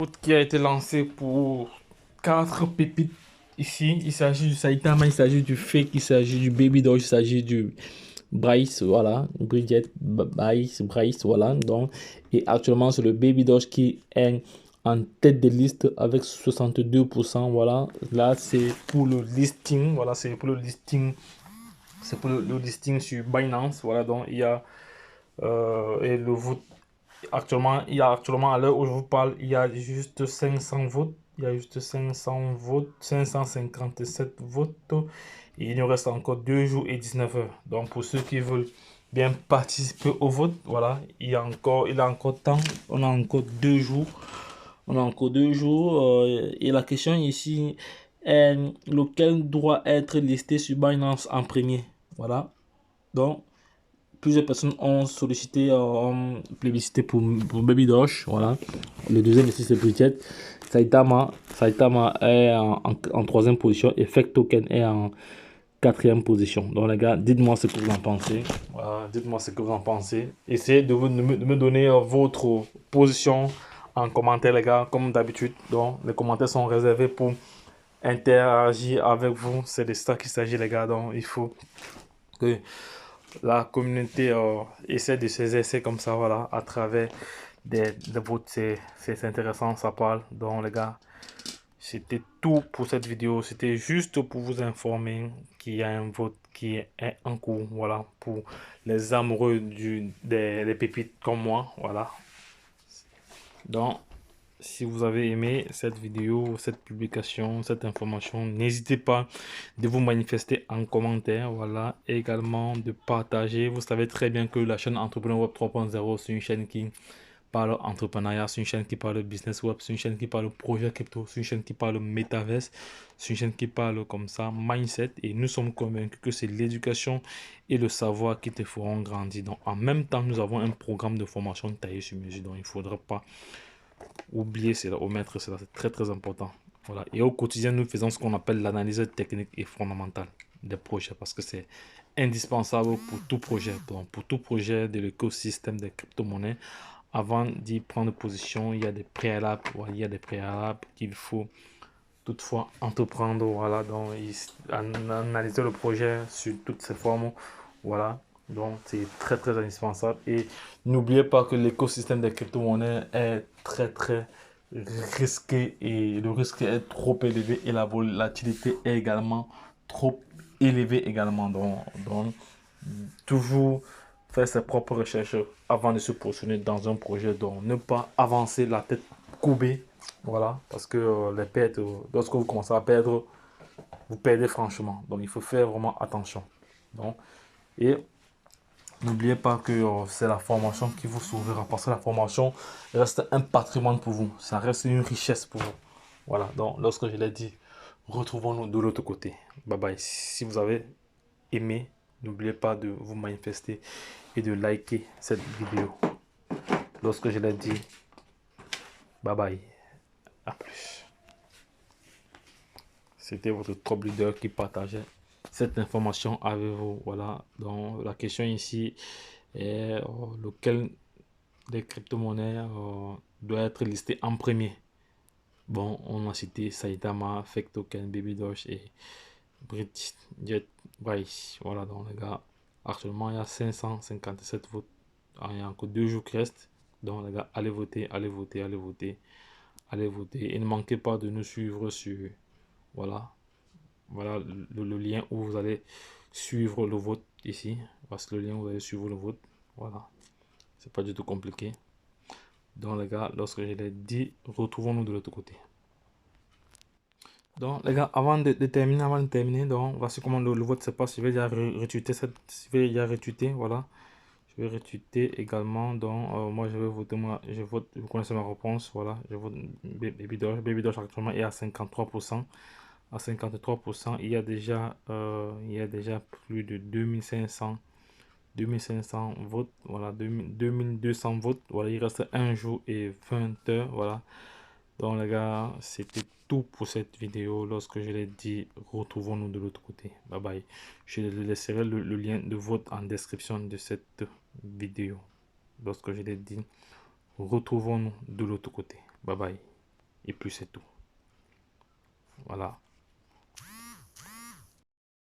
Vote qui a été lancé pour 4 pépites ici. Il s'agit du Saitama, il s'agit du Fake, il s'agit du Baby Doge, il s'agit du Bryce, voilà. Bridget, Bryce, voilà. Donc, et actuellement, c'est le Baby Doge qui est en tête de liste avec 62%. Voilà. Là, c'est pour le listing. Voilà, c'est pour le listing. C'est pour le listing sur Binance. Voilà, donc il y a et le vote. Il y a actuellement, à l'heure où je vous parle, il y a juste 500 votes. Il y a juste 500 votes, 557 votes. Et il nous reste encore 2 jours et 19 heures. Donc, pour ceux qui veulent bien participer au vote, voilà, il a encore temps. On a encore 2 jours. On a encore 2 jours. Et la question ici est lequel doit être listé sur Binance en premier. Voilà. Donc, plusieurs personnes ont sollicité, ont plébiscité pour Baby Dosh. Voilà. Le deuxième ici, c'est Bridget. Saitama est en troisième position. Et Fake Token est en quatrième position. Donc, les gars, dites-moi ce que vous en pensez. Voilà, dites-moi ce que vous en pensez. Essayez de me donner votre position en commentaire, les gars, comme d'habitude. Donc, les commentaires sont réservés pour interagir avec vous. C'est de ça qu'il s'agit, les gars. Donc, il faut que la communauté essaie de ses essais comme ça, voilà, à travers des votes. C'est intéressant, ça parle. Donc, les gars, c'était tout pour cette vidéo. C'était juste pour vous informer qu'il y a un vote qui est en cours, voilà, pour les amoureux des pépites comme moi, voilà. Donc, si vous avez aimé cette vidéo, cette publication, cette information, n'hésitez pas de vous manifester en commentaire, voilà, et également de partager. Vous savez très bien que la chaîne Entrepreneur Web 3.0, c'est une chaîne qui parle entrepreneuriat, c'est une chaîne qui parle business web, c'est une chaîne qui parle projet crypto, c'est une chaîne qui parle metaverse, c'est une chaîne qui parle comme ça, mindset, et nous sommes convaincus que c'est l'éducation et le savoir qui te feront grandir. Donc, en même temps, nous avons un programme de formation taillé sur mesure, donc il ne faudra pas oublier cela, omettre cela, c'est très très important. Voilà. Et au quotidien, nous faisons ce qu'on appelle l'analyse technique et fondamentale des projets parce que c'est indispensable pour tout projet. Donc, pour tout projet de l'écosystème des crypto-monnaies, avant d'y prendre position, il y a des préalables. Voilà, il y a des préalables qu'il faut toutefois entreprendre. Voilà, donc analyser le projet sur toutes ses formes. Voilà, donc c'est très très indispensable. Et n'oubliez pas que l'écosystème des crypto-monnaies est très très risqué et le risque est trop élevé et la volatilité est également trop élevée également. Donc toujours faire ses propres recherches avant de se positionner dans un projet. Donc ne pas avancer la tête courbée. Voilà, parce que les pertes, lorsque vous commencez à perdre, vous perdez franchement. Donc il faut faire vraiment attention. Donc, et n'oubliez pas que c'est la formation qui vous sauvera. Parce que la formation reste un patrimoine pour vous. Ça reste une richesse pour vous. Voilà, donc lorsque je l'ai dit, retrouvons-nous de l'autre côté. Bye bye. Si vous avez aimé, n'oubliez pas de vous manifester et de liker cette vidéo. Lorsque je l'ai dit, bye bye. À plus. C'était votre top leader qui partageait cette information avec vous. Voilà, donc la question ici est lequel des crypto-monnaies doit être listé en premier. Bon, on a cité Saitama, Fake Token, Baby Doge et Bridget Weiss. Voilà, donc les gars, actuellement il y a 557 votes. Il y a encore 2 jours qui restent. Donc les gars, allez voter, allez voter, allez voter, allez voter. Et ne manquez pas de nous suivre sur, voilà, voilà le lien où vous allez suivre le vote ici. Parce que le lien où vous allez suivre le vote, voilà, c'est pas du tout compliqué. Donc les gars, lorsque je l'ai dit, retrouvons-nous de l'autre côté. Donc les gars, avant de terminer, donc voici comment le vote se passe. Je vais déjà retweeter je vais déjà retweeter, voilà. Je vais retweeter également. Donc moi je vais voter, moi je vote, vous connaissez ma réponse, voilà. Je vote Baby Doge. Baby Doge actuellement est à 53%. À 53%, il y a déjà plus de 2500 votes, voilà, 2200 votes, voilà, il reste 1 jour et 20 heures, voilà. Donc les gars, c'était tout pour cette vidéo. Lorsque je l'ai dit, retrouvons-nous de l'autre côté. Bye bye. Je laisserai le lien de vote en description de cette vidéo. Lorsque je l'ai dit, retrouvons-nous de l'autre côté. Bye bye. Et puis c'est tout. Voilà.